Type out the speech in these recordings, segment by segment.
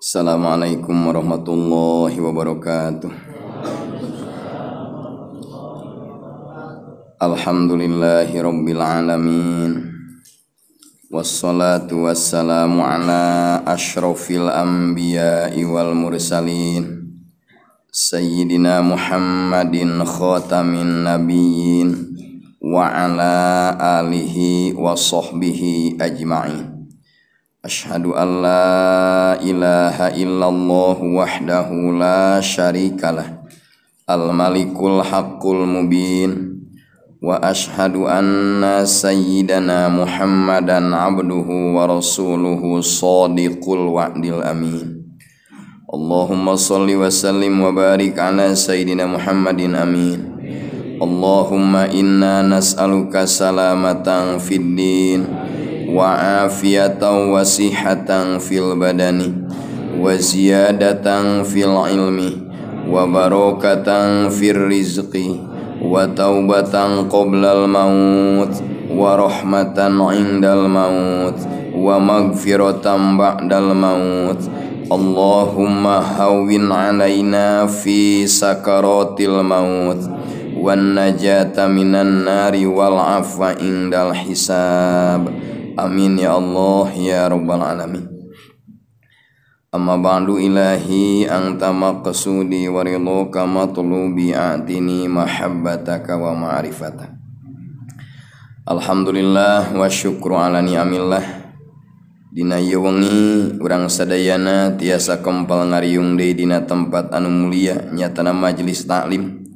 Assalamualaikum warahmatullahi wabarakatuh. Alhamdulillahi rabbil alamin. Wassalatu wassalamu ala ashrafil anbiya'i wal mursalin Sayyidina Muhammadin khatamin nabiyyin wa ala alihi wa sahbihi ajma'in. Asyhadu an la ilaha illallah wahdahu la syarikalah al-malikul haqqul mubin wa asyhadu anna sayyidana Muhammadan abduhu wa rasuluhu shadiqul wa'dil amin. Allahumma salli wa sallim wa barik ala sayyidina Muhammadin amin. Allahumma inna nas'aluka salamatan fid din wa afiyatan wa sihatan fil badani wa ziyadatan fil ilmi wa barakatan fir rizqi wa taubatan qoblal maut wa rahmatan indal maut wa magfiratan ba'dal maut. Allahumma hawwin alaina fi sakaratil maut wan najata minan nari wal afwa indal hisab. Amin ya Allah ya rabbal alamin. Amma ba'du ilahi anta maqsudi wa ridhoka matlubi a'tini mahabbataka wa ma'rifataka. Alhamdulillah wa syukru ala ni'amillah. Dina ieu wengi urang sadayana tiasa kempal ngariung deui dina tempat anu mulia nyatana majelis taklim.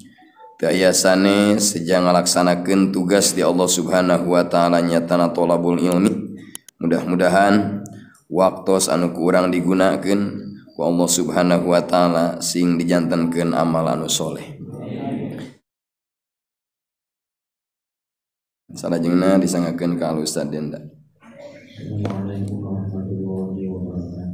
Biasane sejak ngalaksanakeun tugas di Allah Subhanahu wa taala nyatana thalabul ilmi. Mudah-mudahan waktos anu ku urang digunakeun ku Allah Subhanahu wa taala sing dijantenkeun amal anu soleh. Salajengna disangakeun ka Ustaz Denda. Assalamualaikum warahmatullahi wabarakatuh.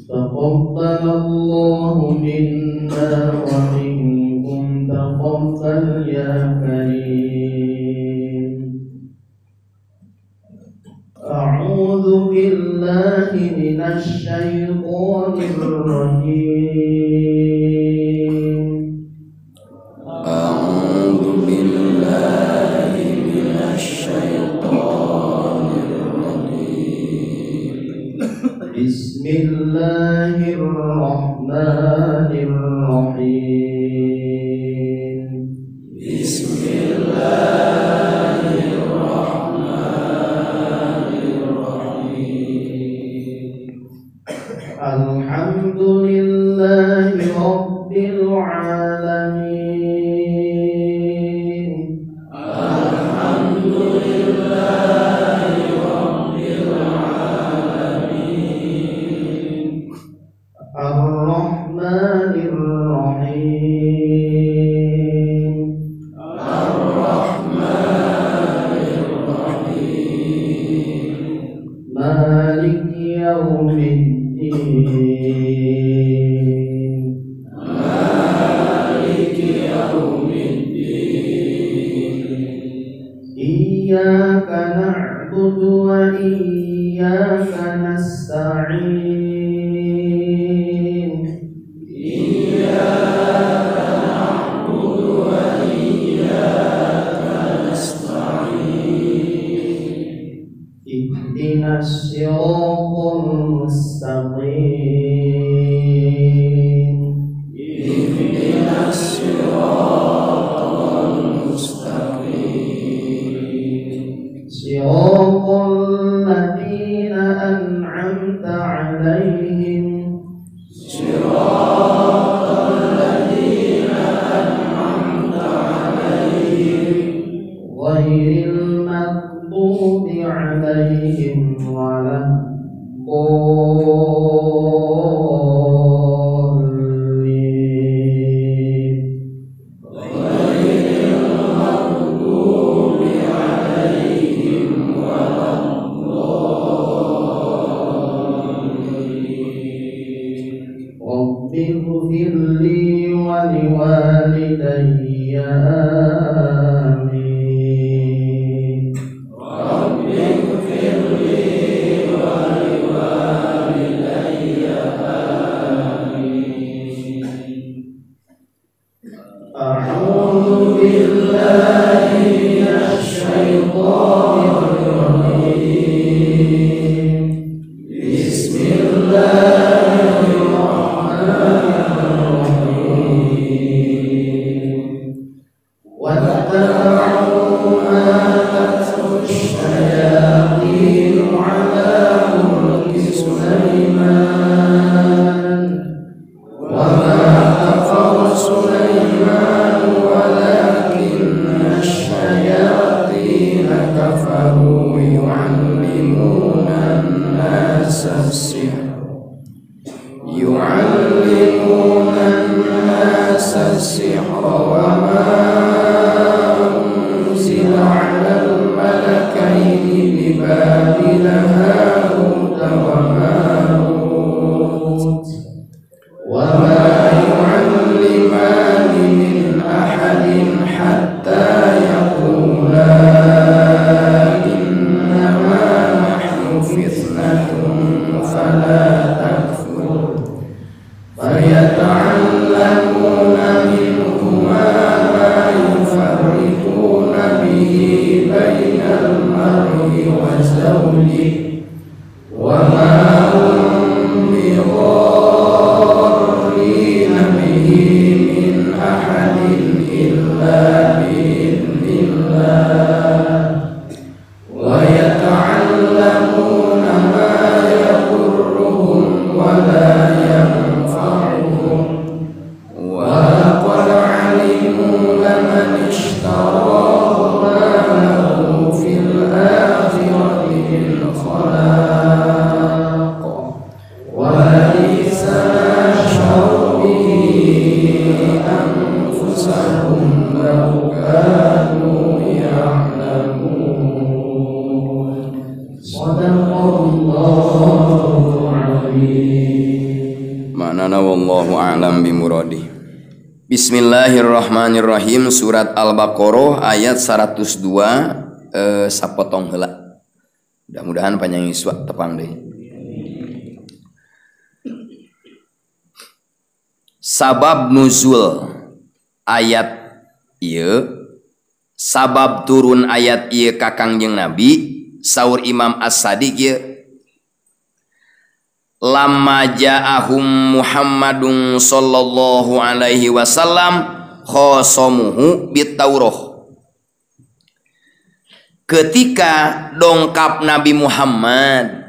Taqabbalallahu minna wa minkum taqabbal ya karim. A'udzu billahi minasy syaithanir rajim. A'udzu billahi minasy syaithanir rajim. Bismillahirrahmanirrahim. Bismillahirrahmanirrahim. Alhamdulillahi rabbil alamin. Alhamdulillahi rabbil alamin. Ar-Rahmanir Rahim. Ar-Rahmanir Rahim. Maliki yaumiddin. Maliki yaumiddin. Iyyaka na'budu wa iyyaka nasta'in. Iyyaka na'budu wa iyyaka nasta'in. Ihdinas siratal mustaqim. Ihdinas siratal mustaqim. Siratal ladzina an'amta 'alaihim Siratal ladzina an'amta 'alaihim ghairil maghdubi 'alaihim waladdallin. ghairil maghdubi 'alaihim waladdallin. Rabbighfirli wa liwalidayya. Amin. yu'allimuna an-nasa as-sihra wa ma unzila 'alal malakaini bi Babila Harut wa Marut wa ma yu'allimani min ahadin hatta yaqula innama nahnu fitnatun fala takfur fayata'allamuna minhuma ma yufarriquna bihi bainal mar'i wa zawjihi wa ma hum bidarrina bihi min ahadin illa bi'idhnillah wa yata'allamuna ma yadurruhum wa la yanfa'uhum wa laqad 'alimu laman ishtarahu ma lahu fil akhirati min khalaq wa laisa ma sharu bihi anfusahum law kanu ya'lamun. Sadaqallahu azim. Ma'nana wallahu a'lam bimuradi. Bismillahirrahmanirrahim. Surat Al-Baqarah ayat 102 sapotong heula. Mudah-mudahan panjang iswa tepang deui. Sabab nuzul ayat ieu, sabab turun ayat ieu ka Kangjeng Nabi, saur Imam As-Sadiq ieu, lamma ja'ahum Muhammadun sallallahu alaihi wasallam khosomuhu bitaurah. Ketika dongkap Nabi Muhammad,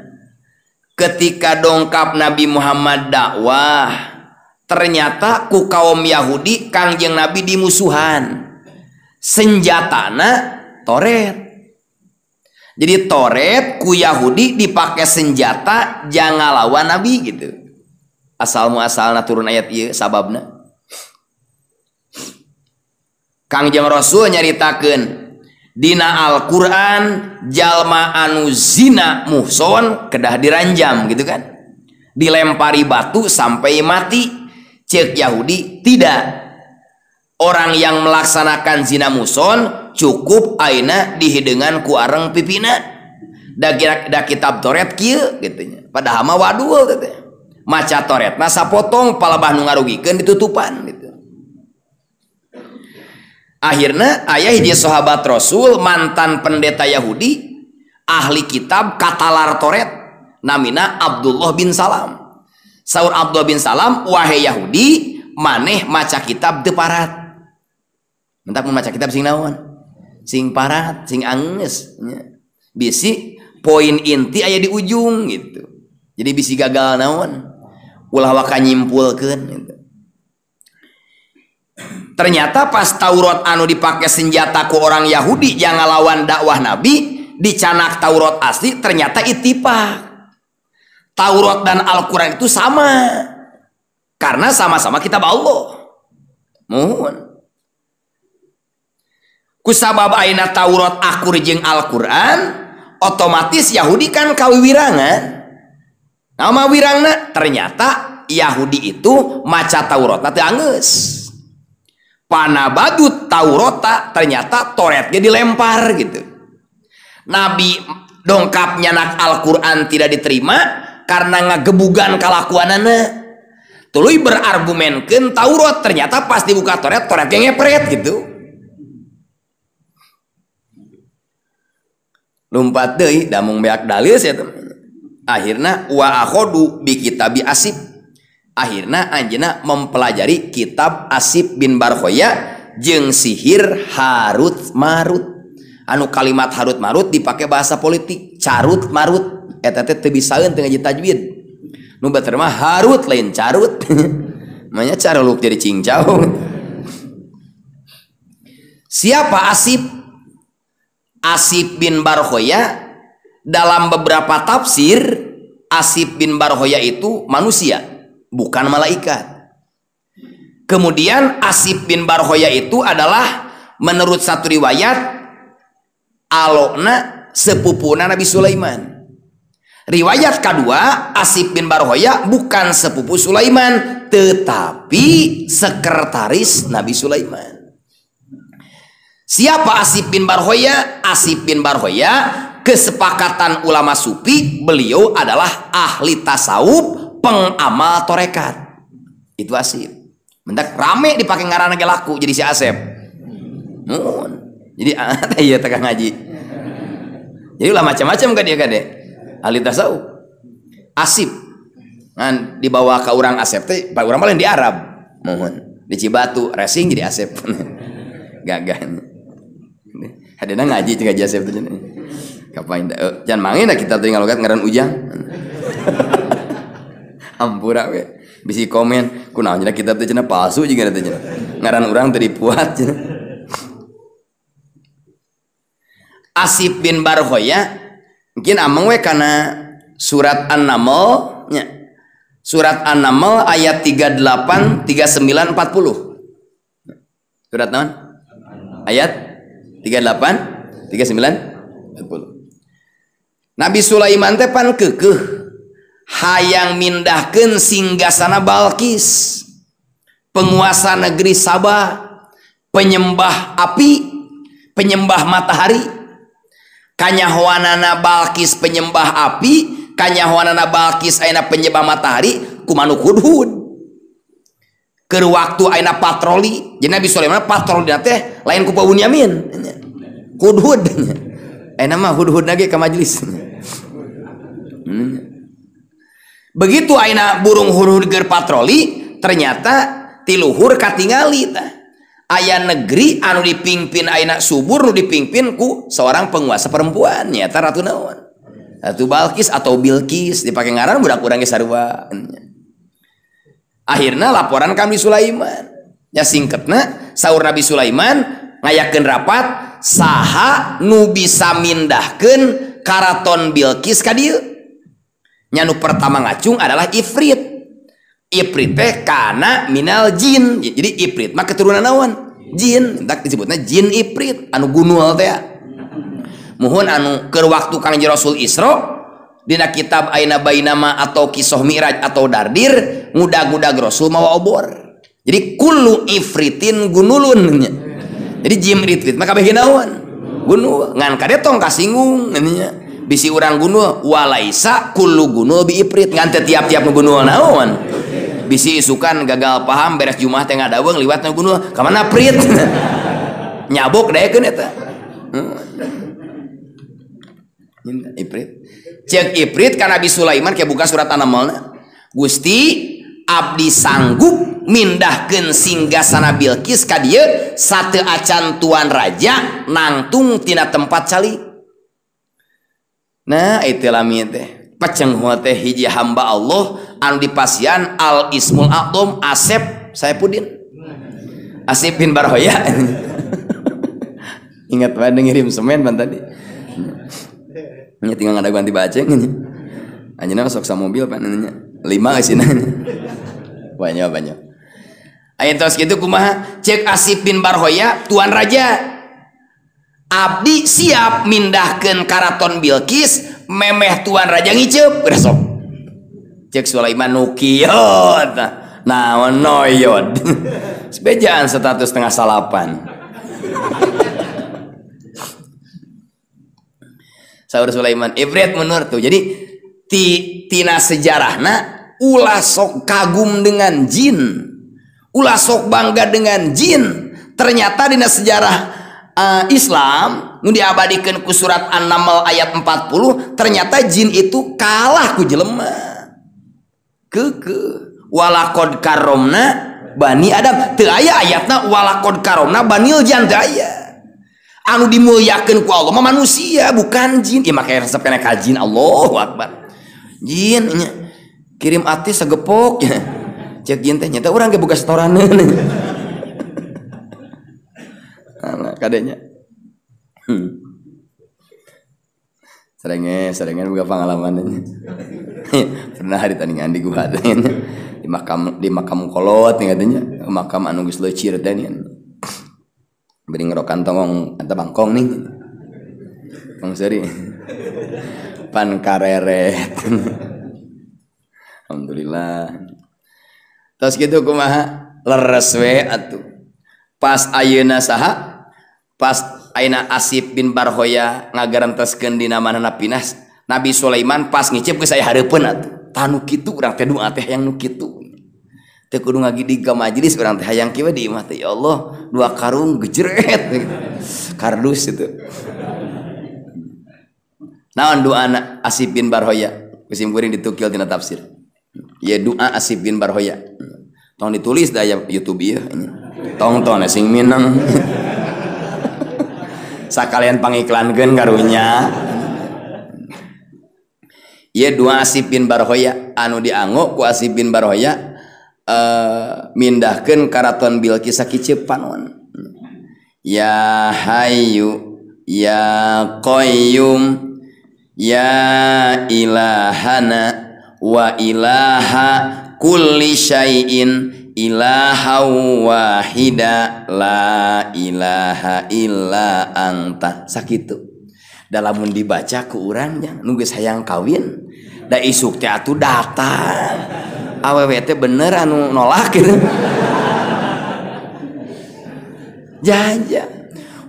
ketika dongkap Nabi Muhammad dakwah, ternyata ku kaum Yahudi Kangjeng Nabi dimusuhan. Senjatana Toret. Jadi Toret ku Yahudi dipakai senjata jangan lawan Nabi gitu. Asal muasalna turun ayat ieu sababna. Kangjeng Rasul nyaritakeun dina Al-Qur'an jalma anu zina muhson kedah diranjam gitu kan. Dilempari batu sampai mati. Cek Yahudi tidak. Orang yang melaksanakan zina muhson cukup aina dihidengan ku areng pipina. Da kitab Toret kieu gitunya. Padahal mah wadul teh. Maca Toretna sapotong palebah nu ngarugikeun ditutupan gitu. Akhirnya ayah hiji sahabat Rasul mantan pendeta Yahudi ahli kitab katalar Toret namina Abdullah bin Salam. Saur Abdullah bin Salam, wahai Yahudi maneh maca kitab teu parat. Mentak membaca kitab sing naon? Sing parat, sing angeus nya. Bisi poin inti aya di ujung gitu. Jadi bisi gagal naon? Ulah waka nyimpulkeun gitu. Ternyata pas Taurat anu dipake senjata ku orang Yahudi jangan lawan dakwah Nabi, dicanak Taurat asli ternyata ittifaq. Taurat dan Al-Qur'an itu sama. Karena sama-sama kitab Allah. Mohon. Kusabab aina Taurat akur jeung Al-Qur'an, otomatis Yahudi kan kawiwirangan. Nama wirangna ternyata Yahudi itu maca Taurat teh anggeus. Panabadut Taurata ternyata Toretnya dilempar gitu. Nabi dongkap nyanak Al-Quran tidak diterima karena ngagebugan kalakuanana. Tuluy berargumenkeun Taurat ternyata pas dibuka Toret yang ngepret gitu. Lumpat deui da mung beak dalil ya teman. Akhirna wa akhodu bi kitabi Asib. Akhirna anjeunna mempelajari kitab Asib bin Barkhoya jeung sihir Harut Marut. Anu kalimat Harut Marut dipake bahasa politik, carut marut eta teh teu bisaeun teu ngaji tajwid. Nu beter mah Harut lain carut. Manya caruluk jadi cincau. Siapa Asib? Asib bin Barkhoya dalam beberapa tafsir Asib bin Barkhoya itu manusia. bukan malaikat. Kemudian Asif bin Barhoya itu adalah menurut satu riwayat alokna sepupuna Nabi Sulaiman. Riwayat kedua, Asif bin Barhoya bukan sepupu Sulaiman, tetapi sekretaris Nabi Sulaiman. Siapa Asif bin Barhoya? Asif bin Barhoya, kesepakatan ulama sufi, beliau adalah ahli tasawuf, pengamal torekat. Itu Asif. Mendak rame dipakai ngaran lagi laku jadi si Asep. Jadi iya tekan ngaji. Jadi lah macam-macam kan dia kade. Ahli tasawuf. Asif. Kan dibawa ke orang Asep teh, orang paling di Arab. Mohon. Di Cibatu racing jadi Asep. Gagah. Hadena ngaji juga Asep teh. Kapain jangan mangin kita tinggal logat ngaran Ujang. Ampura we. Bisi komen kunaon cenah kitab teh cenah palsu juga teh cenah. Ngaran urang teh dipuat cenah. Asif bin Barhoya mungkin ameng we kana surat An-Naml nya. Surat An-Naml ayat 38, 39, 40. Surat naon? Ayat 38, 39, 40. Nabi Sulaiman teh pan keukeuh hayang mindahkeun singgasana Balkis, penguasa negeri Sabah, penyembah api, penyembah matahari. Kanyahoanana Balkis penyembah api, kanyahoanana Balkis ayeuna penyembah matahari, kumanuk hudhud. Keur waktu ayeuna patroli, jadi Nabi Sulaiman patroli teh lain ku Bunyamin. Hudhud. Ayeuna mah hudhud lagi ka majelis. Begitu ayeuna burung hudhud keur patroli, ternyata ti luhur katingali tah. Aya negeri anu dipimpin ayeuna subur nu dipimpin ku seorang penguasa perempuan nyaeta ratu naon? Ratu Balkis atau Bilqis, dipake ngaran budak urang ge sarua. Akhirna laporan ka Nabi Sulaiman. Ya singketna saur Nabi Sulaiman ngayakeun rapat saha nu bisa mindahkeun karaton Bilqis ka dieu. Nya nu pertama ngacung adalah Ifrit. Ifrit teh kana minal jin. Jadi Ifrit mah keturunan naon? Jin. Tak disebutna jin Ifrit anu gunul teh. Muhun anu keur waktu Kangjeng Rasul Isra dina kitab Aina Bainama atau Kisah Mi'raj atau Dardir ngudag-ngudag Rasul mawa obor. Jadi kullu ifritin gunulun. Jadi jin Ifrit mah kabeh naon? Gunul. Ngan kade tong kasinggung nya. Bisi urang gunul walaisa kullu gunul bi Ifrit ngan teh tiap-tiap nu gunul naon? Bisi isukan gagal paham beres Jumat teh ngadaweung liwat nu gunul ka mana prit. Nyabok daekeun eta. Ifrit. Cek Ifrit ka Nabi Sulaiman ke buka surat An-Naml. Gusti abdi sanggup mindahkeun singgasana Bilqis ka dieu sateu acan tuan raja nangtung tina tempat calik. Nah itu lami teh pacenghua teh hiji hamba Allah anu dipasian al ismul a'dham Asep Saifuddin Asif bin Barhoya. Ingat wae ngirim semen ban tadi. Nya tinggal ngadaguan ti baceng nya. Anjeunna sok sa mobil pan nya. 5 geusina. Banyak. Aya tos kitu kumaha? Cek Asif bin Barhoya tuan raja. Abdi siap mindahkeun karaton Bilqis memeh tuan raja ngiceup geus sok. Cek Sulaiman nukiot. Naon noyod. Sebejaan status tengah salapan. Saur Sulaiman Ifrit munur tuh. Jadi tina sejarahna ulah sok kagum dengan jin. Ulah sok bangga dengan jin. Ternyata dina sejarah Islam nu diabadikeun ku surat An-Naml ayat 40 ternyata jin itu kalah ku jelema. Keukeuh. Walaqad karomna bani Adam. Teu aya ayatna walaqad karomna banil jan teu aya. Anu dimulyakeun ku Allah mah manusia bukan jin. Ieu make resep kana ka jin. Allahu Akbar. Jin nya kirim artis sagepok nya. Cek jin teh nyata urang ge boga setoraneun. Nah, kadenya. Serengen boga pengalaman. Pernah hari tandingan di gua teh. di makam kolot katanya makam anu geus leucir teh nih beri ngerokan tongong eta bangkong nih Bang Seri pan kareret alhamdulillah tos kitu kumaha leres we atuh pas ayeuna saha pas ayeuna Asif bin Barhoya ngagaranteskeun dina manehna pinas Nabi Sulaiman pas ngicip geus aya hareupeun atuh tanu kitu urang teh doa teh yang nu kitu teu kudu ngagidi ka majelis urang teh hayang kieu di imah teh ya Allah 2 karung gejret kardus itu naon doana Asif bin Barhoya kusim kuring ditukil tina tafsir ya doa Asif bin Barhoya tong ditulis da YouTube ieu tong sing minang sakalian pangiklankeun karunya ieu doa Asif bin Barhoya anu dianggo ku Asif bin Barhoya mindahkeun karaton Bilqis sakiceu panon ya hayyu ya qayyum ya ilahana wa ilaha kulli syai'in ilaha wahida la ilaha illa anta sakitu dalamun dibaca ku urangnya nu geus hayang kawin da isuk teh atuh datang awewe teh bener anu nolak gitu jaja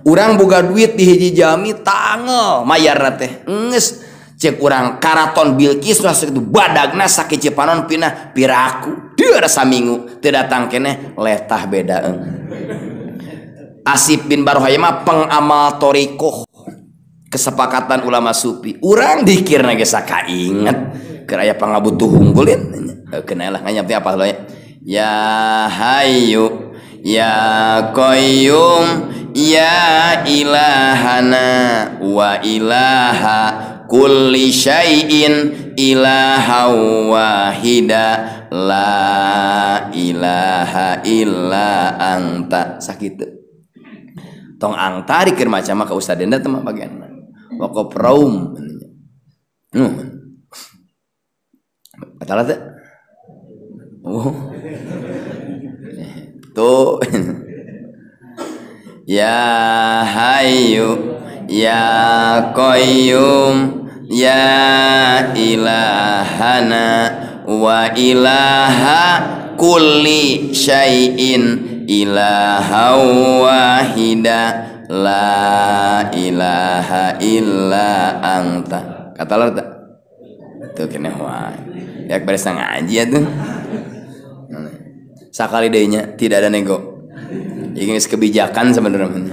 urang boga duit di hiji jami tangel mayarna teh geus cek urang karaton Bilqis rasa itu badagna sakece panon pinah piraku dieu rasa minggu teu datang keneh letah beda Asif bin Barhoya mah pengamal torikoh kesepakatan ulama sufi urang dikirna geus sakainget keur aya pangabutuh unggulin kena lah nganyap apa lo ya hayyu ya qayyum ya ilahana wa ilaha kulli syai'in ilaha wahida la ilaha illa anta sakitu tong angtari keur macam ka ustad denda teh mah bagian waqaf raum kata teh oh tuh ya hayyu ya qayyum ya ilahana wa ilaha kulli syai'in ilaha wahida la ilaha illa anta kata lo tak tuh kena wae ya beres ngaji atuh sakali deui nya tidak ada nego ini kebijakan sebenarnya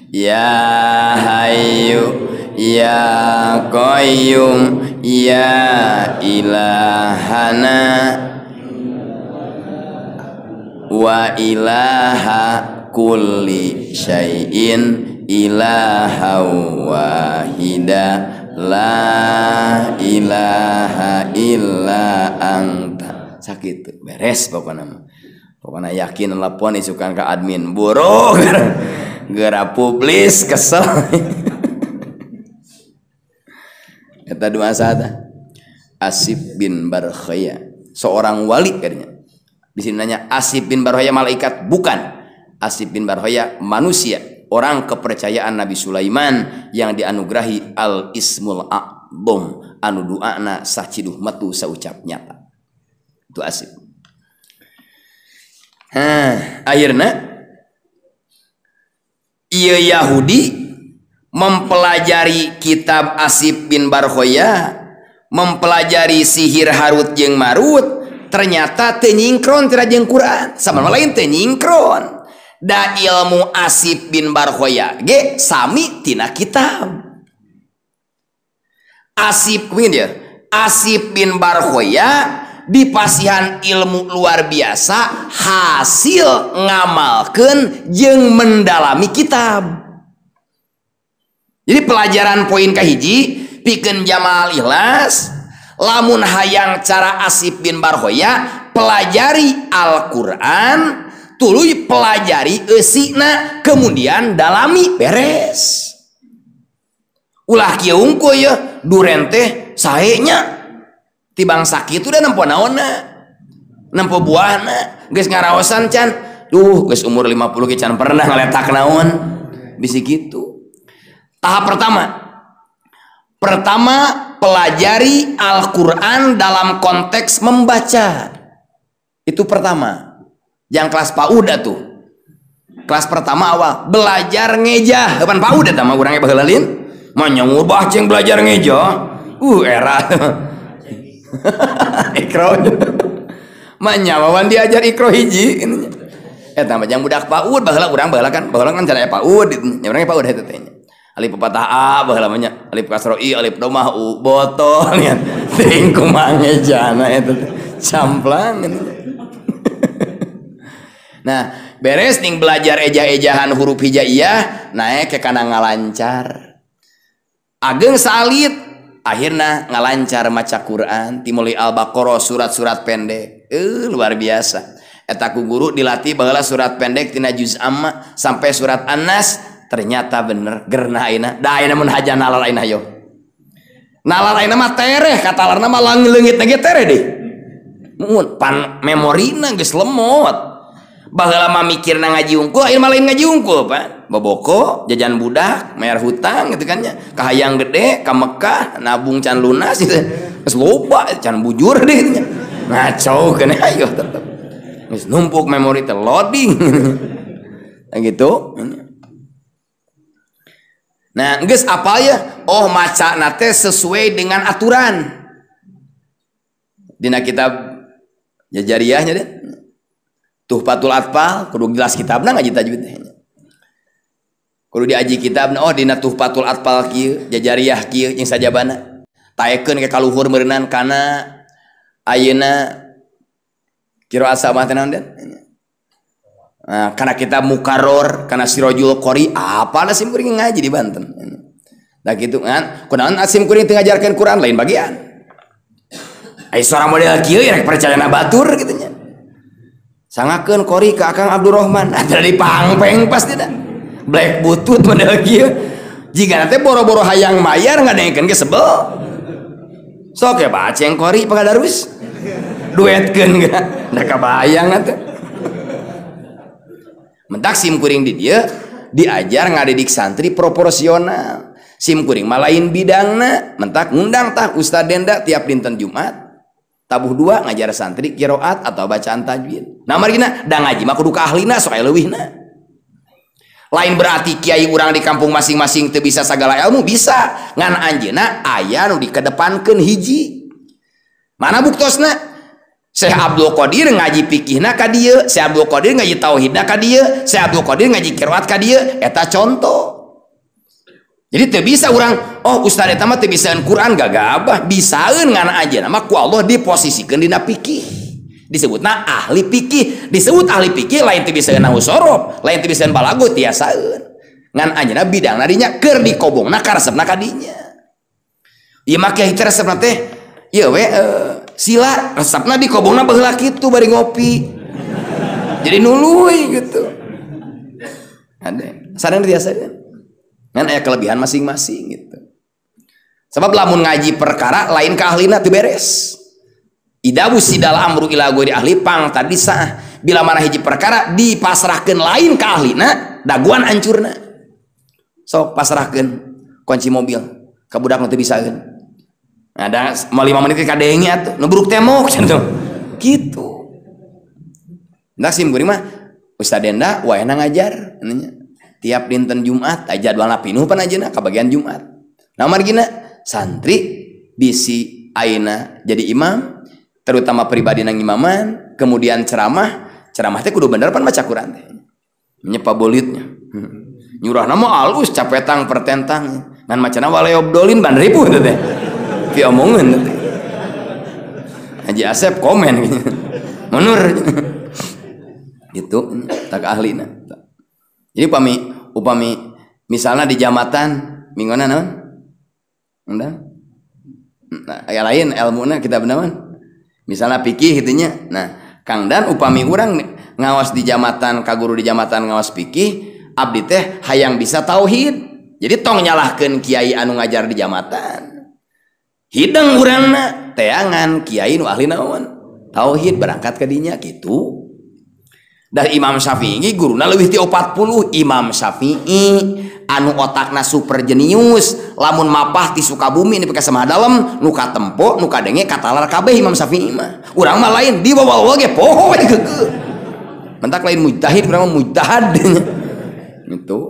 ya hayyu ya qayyum ya ilahana wa ilaha kulli syai'in ilaha wahida la ilaha illa anta sakit beres pokoknya yakin telepon isukan ke admin buruk geura publis kesel kata doa sada Asif bin Barhoya seorang wali katanya di sini nanya Asif bin Barhoya malaikat bukan Asif bin Barhoya manusia orang kepercayaan Nabi Sulaiman yang dianugerahi al-ismul a'dham anu doana saciduh metu saucap nyata itu Asif. Akhirnya ieu Yahudi mempelajari kitab Asif bin Barhoya mempelajari sihir Harut jeung Marut ternyata teu nyingkron tira jeung Quran sama lain teu nyingkron da ilmu Asif bin Barhoya ge sami tina kitab Asif bin Barhoya dipasihan ilmu luar biasa hasil ngamalkeun jeung mendalami kitab jadi pelajaran poin kahiji pikeun Jamal Ikhlas lamun hayang cara Asif bin Barhoya pelajari Al-Quran tuluy pelajari eusina kemudian dalami beres ulah kieu unggul ya duren teh sae nya tibang sakit udah nempo naonna nempo buahna geus ngaraosan can duh geus umur 50 ge can pernah ngaletak naon bisi kitu. Tahap pertama pelajari Al-Qur'an dalam konteks membaca. Itu pertama. Yang kelas PAUD tuh. Kelas pertama awal belajar ngejah. Depan PAUD eta mah urang ge baheulain. Mah nyangur ceng belajar ngejah. Era. Ikro. Mah nyawawan diajar ikro hiji. Eta mah jang budak PAUD baheula urang baheula kan cara PAUD. Nya urang ge PAUD eta teh. Alif patah A baheula mah nya alif kasro I alif domah U botol nya. Teuing kumaha ngejana eta camplang. Nah, beres ning belajar ejah-ejahan huruf hijaiyah naik ke kana ngalancar. Ageng salit akhirna ngalancar maca Quran timuli Al-Baqarah surat-surat pendek. Luar biasa. Eta ku guru dilatih baheula surat pendek tina juz amma sampai surat An-Nas ternyata bener gerna ayeuna. Da ayeuna mun haja nalar ayeuna yo. Nalar ayeuna mah tereh katalarna mah leungit ge tereh deui. Mun pan memorina geus lemot. Baheula mah mikirna ngaji unggul, ayeuna mah lain ngaji unggul, Pak. Boboko, jajan budak, mayar hutang gitu kan nya. Ka hayang gede, ka Mekah, nabung can lunas gitu. Geus loba can bujur deh nya. Ngaco kene ayo tetep. Geus numpuk memori teh loading. Nah gitu. Nah, geus apal ya? Oh, maca teh sesuai dengan aturan. Dina kitab Jajariyahnya deh. Tuhfatul Atfal kudu jelas kitabna ngaji tajwid teh. Kudu diaji kitabna oh dina Tuhfatul Atfal kieu, Jajariyah kieu jeung sajabana. Taekeun ke kaluhur meureunnan kana ayeuna qiraat sabah teh naon den? Nah, kana kitab Mukarrar, kana Sirajul Qori, apana sim kuring ngaji di Banten. Da kitu kan, kunaon asim kuring teu ngajarkeun Quran lain bagian. Ai seorang model kieu rek percayana batur kitu nya. Sangakeun Qori ka Akang Abdurrahman, ada di pangpeng pasti dah. Black butut model kieu. Jika nanti boro-boro hayang mayar ngadengkeun ge sebel. Sok ya baceng Qori pagadarus. Duetkeun ge. Da kabayang atuh. Mentak sim kuring di dieu diajar ngadidik santri proporsional. Sim kuring mah lain bidangna, mentak ngundang tah Ustad Denda tiap dinten Jumat. Tabuh 2 ngajar santri qiraat atau bacaan tajwid. Nah margina da ngaji mah kudu ka ahlina sok aya leuwihna. Lain berarti kiai urang di kampung masing-masing teu bisa sagala ilmu bisa. Ngan anjeunna aya nu dikedepankeun hiji. Mana buktosna? Syekh Abdul Qadir ngaji fikihna ka dieu, Syekh Abdul Qadir ngaji tauhidna ka dieu, Syekh Abdul Qadir ngaji qiraat ka dieu, eta contoh. Jadi teu bisa urang, oh ustaz eta mah teu bisaeun Quran gagabah, bisaeun ngana aja nama ku Allah diposisikeun dina fikih. Disebutna ahli fikih, disebut ahli fikih lain teu bisaeun nahwu sorof, lain teu bisaeun balaghut tiasaeun. Ngan anjeunna bidangna dinya keur dikobongna karesepna ka dinya. Ieu mah kieu resepna teh ieu we sila resepna dikobongna baheula kitu bari ngopi. Jadi nuluy gitu. Ade, sadar tiasaeun. Kan aya kelebihan masing-masing gitu. Sebab lamun ngaji perkara lain ka ahlina teu beres. Ida busidal amru ila ghairi ahli pang tadi sah. Bila mana hiji perkara dipasrahkeun lain ka ahlina, daguan hancurna. Sok pasrahkeun kunci mobil ka budak nu teu bisaeun. Ada mau 5 menit ka deenge atuh, nu buruk temok cenah. Gitu. Ndak sim kuring mah Ustaz Denda waena ngajar nya. Tiap dinten Jumat aya jadwalna pinuh pan ajeuna ka bagian Jumat. Nah margina santri bisi ayeuna jadi imam, terutama pribadi nang imaman, kemudian ceramah teh kudu bener pan maca Quran teh. Nya pabolitnya. Nyurahna mah alus capetang pertentang. Ngan macana waleobdolin ban ribu teh. Ti omongeun teh. Haji Asep komen gitu. Munur. Gitu tak ahlina. Jadi upami misalnya di jamatan mingguana naon? Undang. Nah, aya lain ilmuna kita benawan. Misalnya fikih kitu nya. Nah, Kang Dan upami urang ngawas di jamatan ka guru di jamatan ngawas fikih, abdi teh hayang bisa tauhid. Jadi tong nyalahkeun kiai anu ngajar di jamatan. Hideng urangna teangan kiai nu ahli naon? tauhid berangkat ke dinya gitu. Dari Imam Syafi'i guruna leuwih ti 40. Imam Syafi'i anu otakna super jenius, lamun mapah ti Sukabumi nepi ka Samadalem, nu ka Tempo, nu ka Denge katalar kabeh Imam Syafi'i mah. Urang mah lain di bawah ge poho we geugeuh. Mentak lain mujtahid, urang mah mujtahad. Gitu.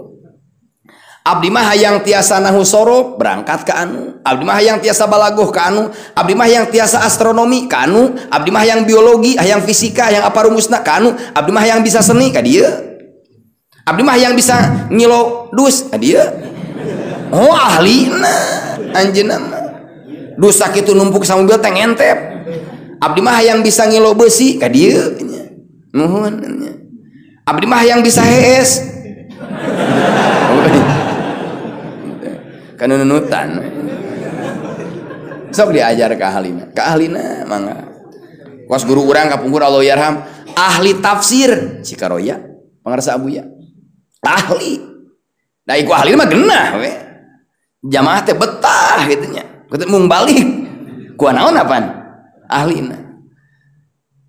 Abdi mah hayang tiasa nahu sorop berangkat ke anu. Abdi mah hayang tiasa balagoh ke anu. Abdi mah hayang tiasa astronomi ke anu. Abdi mah hayang biologi, hayang fisika, hayang apa rumusna ke anu. Abdi mah hayang bisa seni ka dieu. Abdi mah hayang bisa ngilo dus ka dieu. Oh ahlina anjeunna mah. Dus sakitu numpuk sama mobil teh ngentep. Abdi mah hayang bisa ngilo besi ka dieu nya. Nuhun nya. Abdi mah hayang bisa hees. Kana nunutan sok diajar ke ahlina mangga kos guru urang kapungkur Allah yarham ahli tafsir si karoya pangarsa abuya ahli da iku ahli mah genah we jamaah teh betah kitu nya mung balik ku naon apaan ahlina.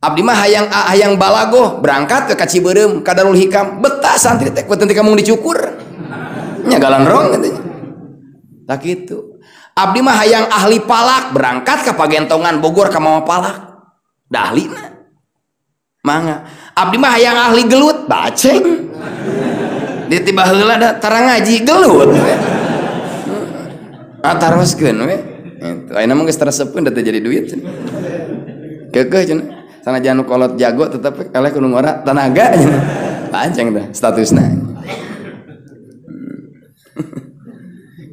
Abdi mah hayang balagoh berangkat ke Cibeureum ka Darul Hikam betah santri teh teu ka mung dicukur nya galandrong katanya. Tak gitu. Abdi mah hayang ahli palak berangkat ke Pagentongan Bogor ka Mama Palak. Da ahlina. Mangga. Abdi mah hayang ahli gelut baceng. Di tiba heula da tarang ngaji gelut we. Ataroskeun we. Eta ayeuna mah geus teresepeun da teu jadi duit. Keukeuh cenah. Sanajan nu kolot jago tetep kaleh kudu ngora tanaga cenah. Baceng tah statusna.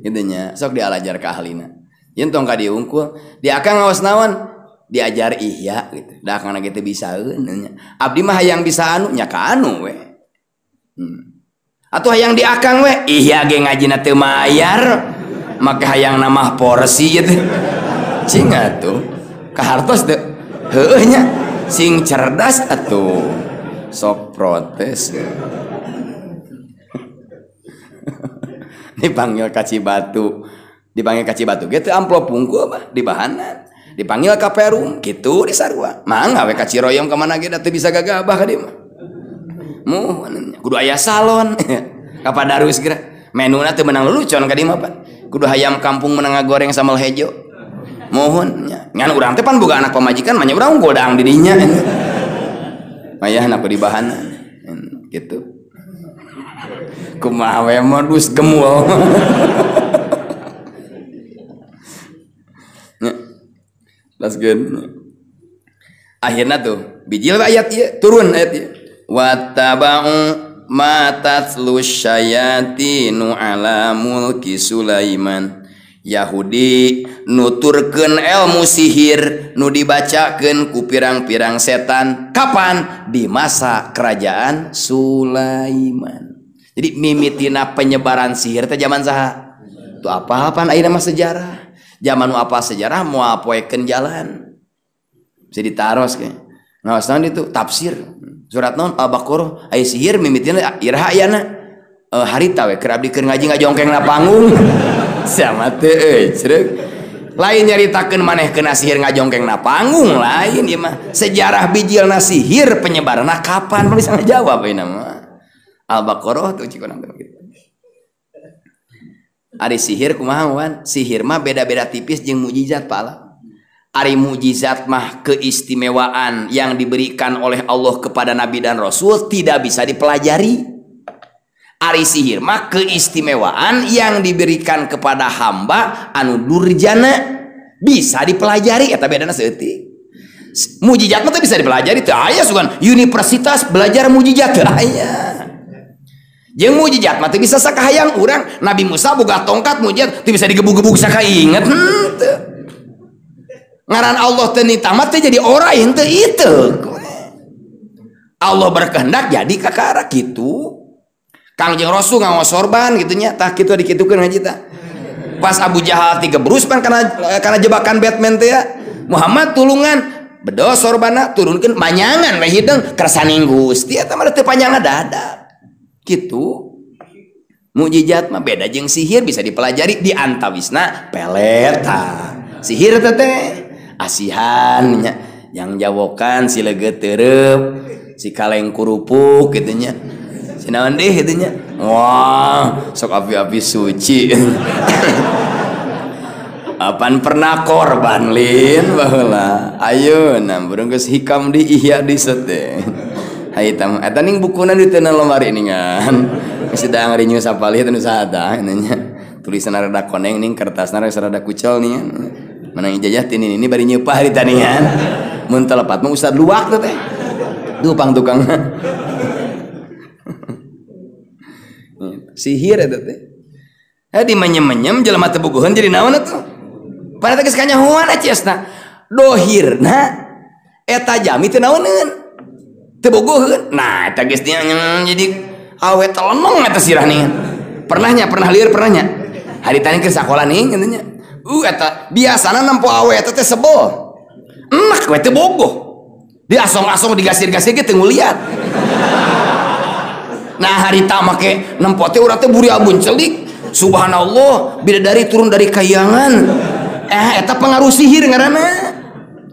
Itunya sok dialajar ke ahlina yen tong ka diungkul dia akang ngaos naon diajar ihya gitu da akang gitu bisaeun nya abdi mah hayang bisa anu nya ka anu we atuh hayang di akang we ihya ge ngajina teu mayar make hayang namah porsi gitu cing atuh kahartos teu heueuh nya sing cerdas atuh sok protes dipanggil ka Cibatu gitu amplop pungkul mah di bahanan dipanggil ka Perum gitu di sarua mangga we ka Ciroyom ka mana ge da teu bisa gagabah ka dieu mah muhun kudu aya salon ka Padarus geura menuna teu meunang lelucon ka dieu mah pan kudu hayam kampung meunang ngagoreng sambal hejo muhun nya ngan urang teh pan boga anak pamajikan mah nya urang godang di dinya mayahna ku di bahanan gitu kumaha we modus gemul laskeun akhirna tuh bijil ayat ieu turun ayat ieu wattaba'u ma tatlu syayatinu ala mulki Sulaiman Yahudi nuturkeun ilmu sihir nu dibacakeun ku pirang-pirang setan kapan di masa kerajaan Sulaiman. Jadi mimitina penyebaran sihir teh zaman saha? Tuh apa-apaan ayeuna mah sejarah. Zaman nu apa sejarah moal poekeun jalan. Bisa ditaros ke. Ngaos naon itu tafsir. Surat naon Al-Baqarah aya sihir mimitina iraha ayana. Harita we keur abdi keur ngaji ngajongkengna panggung. Sama teu euy cereuk. Lain nyaritakeun maneh keuna sihir ngajongkengna panggung lain ieu mah. Sejarah bijilna sihir penyebaranna kapan bisa ngajawab ayeuna mah. Al-Baqarah tuh cikonang gitu. Ari sihir kumaha wan? Sihir mah beda-beda tipis jeung mukjizat pala. Ari mukjizat mah keistimewaan yang diberikan oleh Allah kepada Nabi dan Rasul tidak bisa dipelajari. Ari sihir mah keistimewaan yang diberikan kepada hamba anu durjana bisa dipelajari eta bedana seutik. Mukjizat mah bisa dipelajari teu aya sugan universitas belajar mukjizat teu aya. Jeung mukjizat mah teu bisa sakahayang urang. Nabi Musa boga tongkat mukjizat teu bisa digebug-gebug sakainget henteu. Ngaran Allah teu nitah mah teu jadi ora henteu itu. Allah berkehendak jadi kakara kitu. Kangjeng Rasul ngawas sorban gitu nya tah kitu dikitukeun ngaji tah. Pas Abu Jahal digebrus pan kana jebakan Batman teh ya. Muhammad tulungan bedo sorbana turunkeun manyangan we hideung kersaning Gusti eta mah teu panjangna dadak. Gitu mukjizat mah beda jeung sihir bisa dipelajari di antawisna peleta sihir teh asihan nya yang jawokan si leget terep si kaleng kurupuk gitunya si naon deh gitunya wah sok api-api suci apaan pernah korban lin baheula ayo burung geus hikam di ihya di teh haytam eta ning bukuna di teu lemari ningan geus da ngarinyeu sapalih teh nu saha nya tulisan rada koneng ning kertasna rada kucel nih menang ijazah tin ini bari nyeupah di tanian mun telepat mah ustad luwak teh duh pang tukang sihir eta teh di menyem-menyem jelema teu bogoheun jadi naon atuh pada geus kanyahoan aciasna dohirna eta jami teu naoneun teu bogoheun nah eta geus jadi awet telenong eta sirah nih pernah lieur pernahnya hari tadi ke sakola nih katanya eta biasana nempo awet teh sebel enak we teu bogoh dia asong-asong digasir-gasir ge teu nguliat nah harita make nempo teh urang teh buri abun celik subhanallah bidadari turun dari kayangan eta pengaruh sihir ngaranna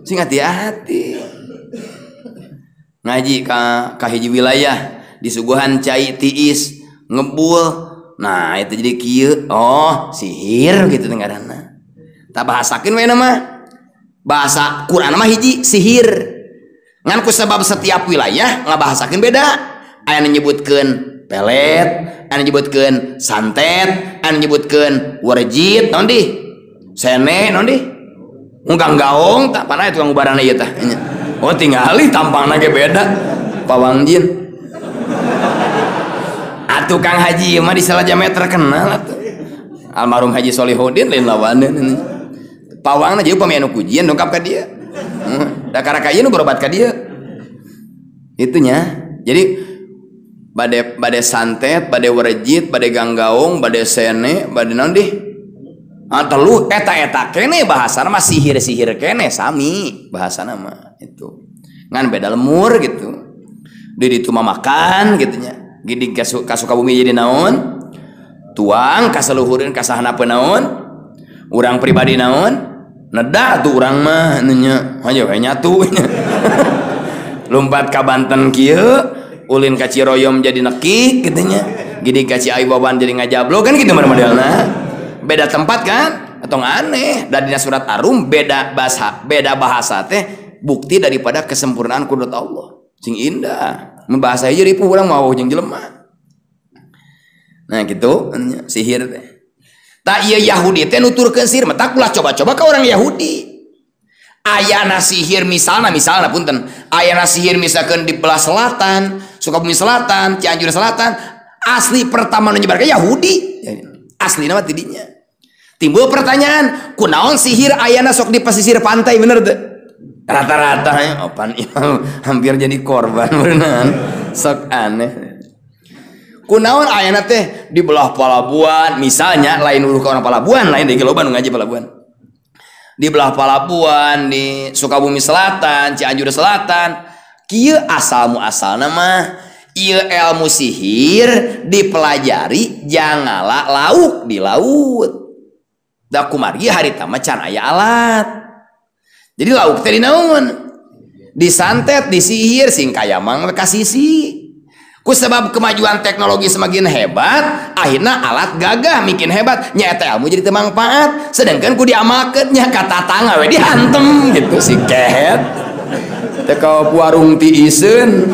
sing hati-hati ngaji ka hiji wilayah disuguhan cai tiis ngebul nah itu jadi kieu oh sihir gitu ngaranna tak bahasakeun we mah bahasa Quran mah hiji sihir ngan ku sebab setiap wilayah ngabahasakeun beda aya nu nyebutkeun pelet aya nu nyebutkeun santet aya nu nyebutkeun warjit naon di sene naon di unggang gaong tak panah tukang ubarana ieu tah oh tingali tampangna ge beda pawang jin tukang haji mah di Salajamet terkenal atuh almarhum Haji Solihuddin lain lawaneun pawangna jeung pami anu kujian dongkap ka dieu da karaka ieu nu berobat ka dieu itunya jadi bade santet bade warjit bade ganggaung bade sene bade naon di telu eta kene bahasana mah sihir kene sami bahasana mah itu ngan beda lemur gitu di ditu mah makan gitunya gini kasukabumi jadi naon tuang kasaluhureun kasahanapeun naon urang pribadi naon neda tuh urang mah nya ayo we nyatu lompat ka Banten kieu ulin ka Ciroyom jadi neki gitunya gini ka Ciaibaban jadi ngajablo kan kitu modelna beda tempat kan atau aneh dan dina surat Ar-Rum beda bahasa teh bukti daripada kesempurnaan kudrat Allah sing indah membahasa aja ribu orang mau jeung jelema nah gitu sihir teh tak ieu Yahudi teh nuturkeun sihir mah tak ulah coba-coba ka orang Yahudi ayana sihir misalna punten ayana sihir misalkan di belah selatan Sukabumi Selatan Cianjur Selatan asli pertama nyebar ke Yahudi asli nama tidinya timbul pertanyaan kunaon sihir ayana sok di pesisir pantai bener teh rata-rata opan hampir jadi korban beneran sok aneh kunaon ayana teh di belah palabuhan misalnya lain uruh ka orang palabuhan lain di Geloban ngaji palabuhan di belah palabuhan di Sukabumi Selatan Cianjur Selatan kieu asal mah ieu ilmu sihir dipelajari jangala lauk di laut da kumargi harita mah can aya alat jadi lauk teh dinaon disantet disihir sing kaya mang kasisi ku sebab kemajuan teknologi semakin hebat akhirnya alat gagah bikin hebat nyaeta ilmu jadi teu manfaat sedangkan ku diamalkeun nya ka tatangga we dihantem gitu si kehet teh ka warung tiiseun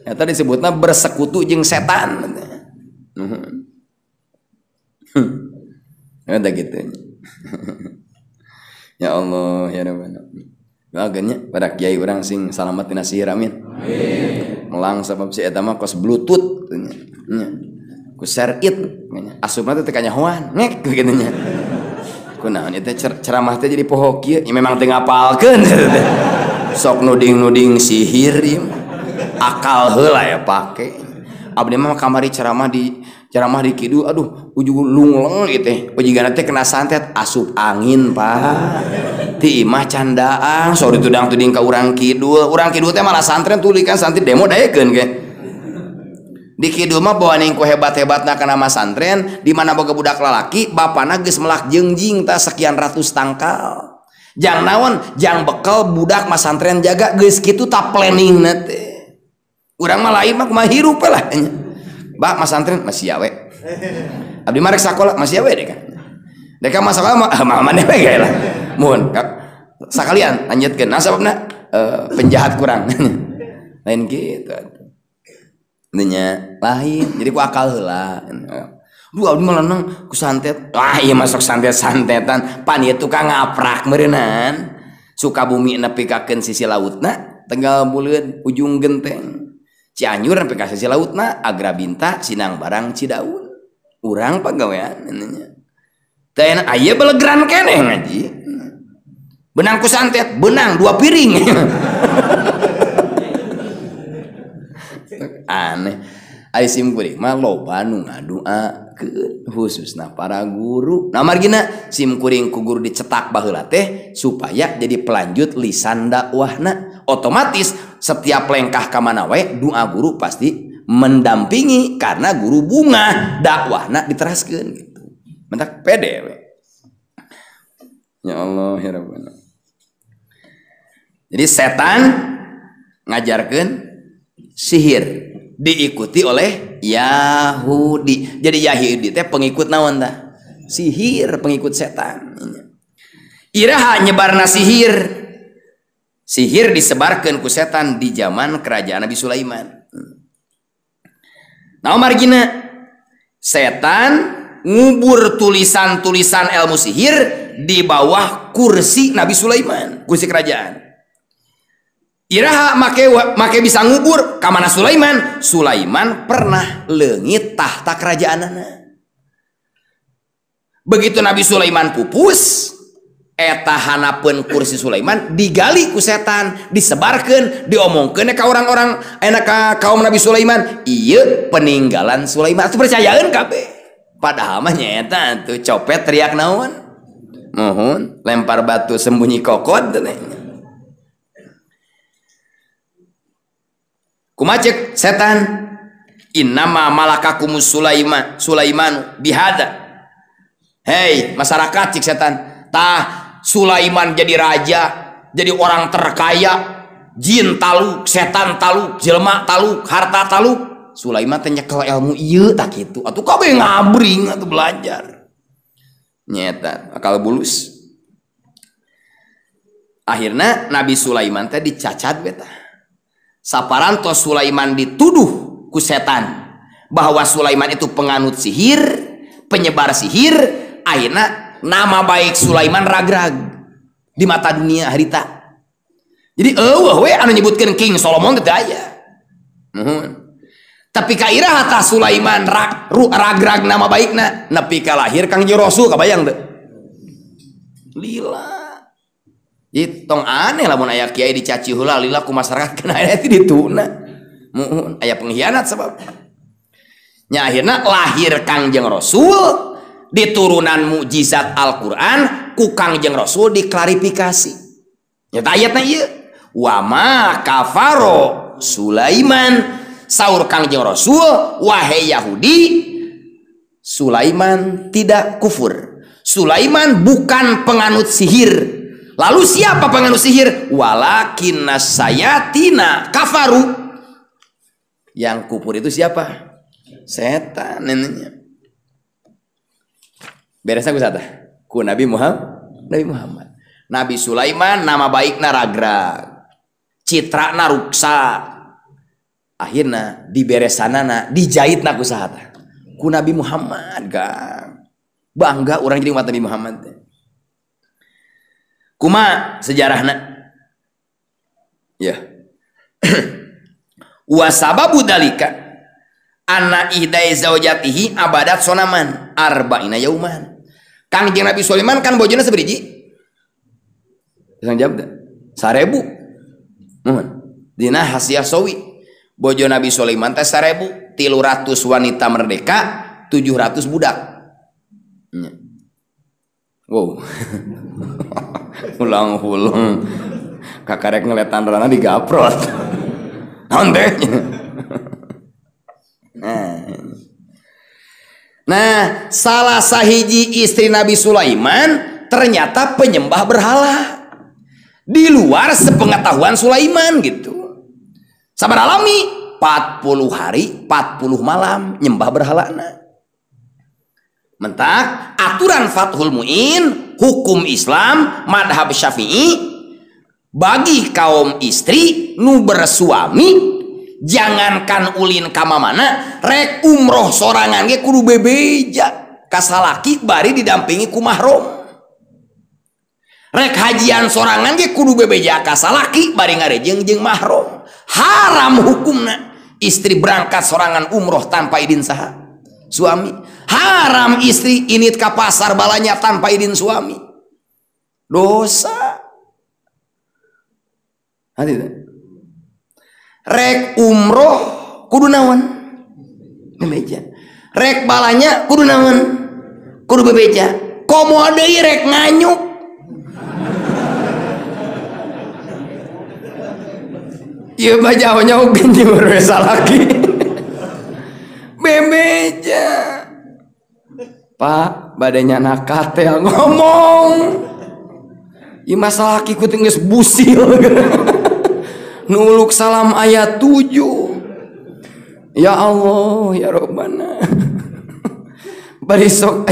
eta disebutna bersekutu jeung setan ada gitu ya Allah ya Rabbana bagenya pada kiai urang sing salamet tina sihir amin melang sabab si eta mah kos bluetooth nya ku share it asupna teh kanyahoan ngek kitu nya kunaon eta ceramah teh jadi poho kieu ya memang teu ngapalkeun sok nuding-nuding sihir akal heula ya pake abdi mah kamari ceramah di kidu aduh ujung lungleng gitu pejigana teh kena santet asup angin pak ti imah candaang sorry tudang-tuding ka urang kidul teh malah santren tulikan santri demo daekeun ge Di kidul mah bawa ningku hebat-hebatna kana masantren, di mana boga budak lalaki bapana geus melak jengjing ta sekian ratus tangkal. Jang naon, jang bekal budak masantren jaga geus kitu ta planningna teh. Urang mah lain mah kumaha hirup lah nya. Bak masantren masih awe. Abdi mah rek sakola masih awe deh kan. Deka masalah mah maneh we ge lah. Mun sakalian lanjutkeun. Nah sababna penjahat kurang. Lain gitu. Nya lain. Jadi ku akal heula. Duh abdi mah lanang ku santet. Wah ieu masuk santet-santetan. Pan ieu tukang ngaprak meureunnan. Sukabumi nepikakeun sisi lautna, Tegal Buleud ujung genteng. Cianjur nepi ka sisi lautna, Agrabinta, Sinang Barang, Cidaun. Urang pagawean nya. Teh aya belegran keneh ngaji. Benang ku santet, benang 2 piring. Aneh. Ai sim kuring mah loba nu ngaduakeun khususna para guru. Nah margina sim kuring ku guru dicetak baheula teh supaya jadi pelanjut lisan dakwahna. Otomatis setiap lengkah ka mana we doa guru pasti mendampingi karena guru bunga dakwahna diteraskeun gitu. Mentak pede we. Ya Allah ya Rabbana. Jadi setan ngajarkeun sihir diikuti oleh Yahudi. Jadi Yahudi teh pengikut naon tah? Sihir, pengikut setan. Iraha nyebarna sihir. Sihir disebarkeun ku setan di zaman kerajaan Nabi Sulaiman. Nah margina setan ngubur tulisan-tulisan ilmu sihir di bawah kursi Nabi Sulaiman, kursi kerajaan. Iraha make bisa ngubur ka mana Sulaiman? Sulaiman pernah leungit tahta kerajaanana. Begitu Nabi Sulaiman pupus, eta hanapeun kursi Sulaiman digali ku setan, disebarkeun, diomongkeun ka orang-orang enak ka kaum Nabi Sulaiman, ieu peninggalan Sulaiman. Atuh percayaeun kabeh. Padahal mah nyaeta tuh copet teriak naon? Mohon lempar batu sembunyi kokod teh. Kumacek setan innama malakakumus Sulaiman bihada. Hei masyarakat cik setan, tah Sulaiman jadi raja, jadi orang terkaya, jin taluk, setan taluk, jelma taluk, harta taluk. Sulaiman teh nyekel ilmu ieu tak kitu. Atuh kabeh ngabring atuh belajar. Nyeta akal bulus. Akhirna Nabi Sulaiman teh dicacat beta. Saparantos Sulaiman dituduh ku setan bahwa Sulaiman itu penganut sihir, penyebar sihir, akhirna nama baik Sulaiman ragrag di mata dunia harita. Jadi eueuh we anu nyebutkeun King Solomon teh aya. Tapi kaira hata Sulaiman ragrag nama baikna nepi ka lahir Kangjeng Rasul kabayang teu? Lila. Jadi tong aneh lamun aya kiai dicaci heula lila ku masyarakat kena aya teh dituna. Muhun aya pengkhianat sebab. Nya akhirna lahir Kangjeng Rasul diturunan mukjizat Al-Qur'an ku Kangjeng Rasul diklarifikasi. Nyata ayatna ieu. Wa ma kafaro Sulaiman saur Kangjeng Rasul, wahai Yahudi, Sulaiman tidak kufur. Sulaiman bukan penganut sihir. Lalu siapa penganut sihir? Walakinna sayatina kafaru. Yang kufur itu siapa? Setan neneknya. Beres aku sata. Ku Nabi Muhammad. Nabi Sulaiman nama baikna ragrag. Citrana ruksa. Akhirnya diberesanana dijahitna ku sahata ku Nabi Muhammad gang bangga orang jadi umat Nabi Muhammad teh. Kuma sejarahna ya. Wa sababu dalika anna ihdai zaujatihi abadat sonaman arba'ina yauman. Kangjeng Nabi Sulaiman kan bojona saberiji? Bisa jawab teh? 1000. Mohon. Dina Hasiyah Sawi. Bojo Nabi Sulaiman teh 1000, 300 wanita merdeka, 700 budak. Wow. Ulang-ulang. Kakarek ngeletan rana digaprot. Naon teh? Nah, Nah, salah sahiji istri Nabi Sulaiman ternyata penyembah berhala. Di luar sepengetahuan Sulaiman gitu. Sabar alami 40 hari 40 malam nyembah berhala. Mentak aturan Fathul Muin, hukum Islam madhab Syafi'i bagi kaum istri nu bersuami, jangankan ulin kamamana rek umroh sorangan ge kudu bebeja kasalaki bari didampingi ku mahram. Rek hajian sorangan ge kudu bebeja kasalaki bari ngarejeng jeung mahram. Haram hukumna istri berangkat sorangan umroh tanpa izin saha suami. Haram istri init ka pasar balanya tanpa izin suami. Dosa. Hati rek umroh kudu naon? Bebeja. Rek balanya kudu naon? Kudu bebeja. Komo deui rek nganyuk. Ieu mah jauh-jauh genjur we salaki. Bebeja. Pak, badannya nakat teh ngomong. Ieu masalah kiku teh geus busil. Nuluk salam ayat 7. Ya Allah, ya Rabbana. Bari sok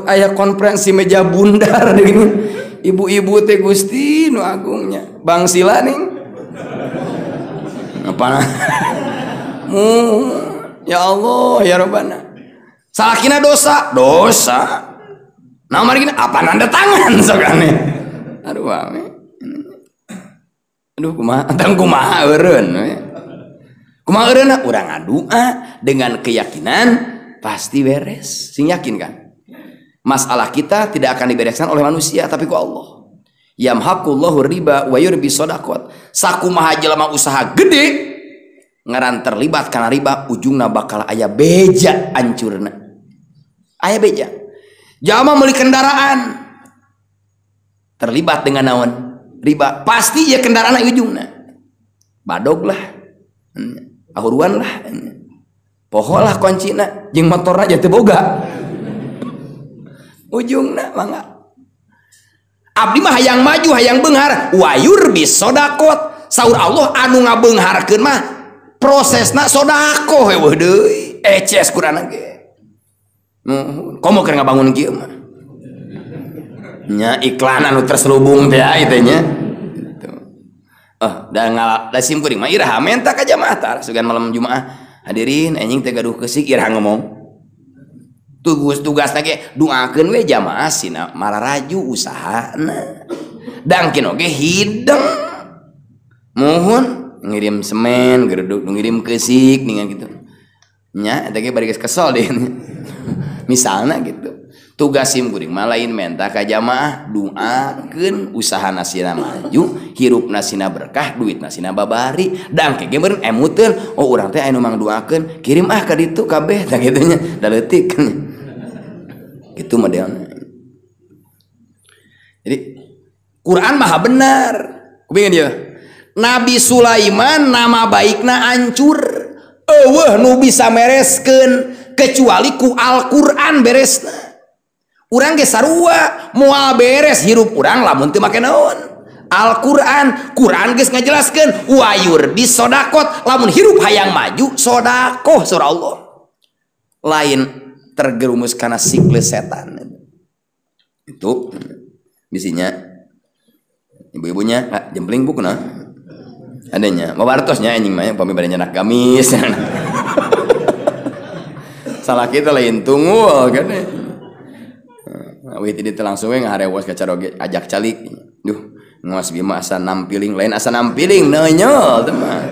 aya konferensi meja bundar gini. Ibu-ibu teh Gusti nu agungnya. Bang Sila ning. Apa? Ya Allah, ya Rabbana. Salakina dosa. Nah mari gini apa nanda tangan sok aneh. Aduh ame. Aduh kumaha eureun we. Kumaha eureunna urang ngadua dengan keyakinan pasti beres. Sing yakin kan? Masalah kita tidak akan dibereskan oleh manusia tapi ku Allah. Yamhaqullahu riba wa yurbi shadaqat. Sakumaha jelema usaha gede ngaran terlibat karena riba ujungna bakal aya beja ancurna. Aya beja. Jama meuli kendaraan terlibat dengan naon? Riba. Pasti ya kendaraan ujungna. Badog lah. Ahuruan lah. Poho lah kuncina jeung motorna jatuh boga. Ujungna mangga. Abdi mah hayang maju hayang beunghar wayur bis sodakot. Saur Allah anu ngabeungharkeun mah prosesna sodako heueuh deui. Eces kurana ge. Komo keur ngabangun kieu mah. Nya iklan anu terselubung teh itu nya. Gitu. Da sim kuring mah iraha menta ka jamaah tah sugan malam Jumaah. Hadirin anjing teh gaduh keusik iraha ngomong. Tugas ge doakeun we jamaah sina mararaju usahana. Dangkin oge hideng. Mohon ngirim semen, gerduk ngirim keusik ningan gitu. Nya eta ge bari geus kesel deh. Misalna gitu. Tugas sim kuring mah lain menta ka jamaah doakeun usahana sina maju, hirupna sina berkah, duitna sina babari. Dangke ge meureun emuteun, oh urang teh anu mang doakeun, kirim ka ditu kabeh tah kitu nya, da leutik. Gitu modelna. Jadi Quran maha benar. Kupingin dia. Nabi Sulaiman nama baikna hancur. Eueuh nu bisa mereskeun kecuali ku Al-Qur'an beresna. Urang ge sarua moal beres hirup urang lamun teu make naon? Al-Qur'an. Quran geus ngajelaskeun wayur bis sodakot lamun hirup hayang maju sodakoh surah Allah. Lain tergerumus karena siklus setan. Itu bisinya ibu-ibunya jempling bukuna adanya mabartosnya anjing mah pami bade nyanak gamis. Salah kita lain tunggu kan. Wih tidak langsung ngaharewas ka caroge ajak calik. Duh, ngawas bima asa nampiling lain asa nampiling nenyol teman.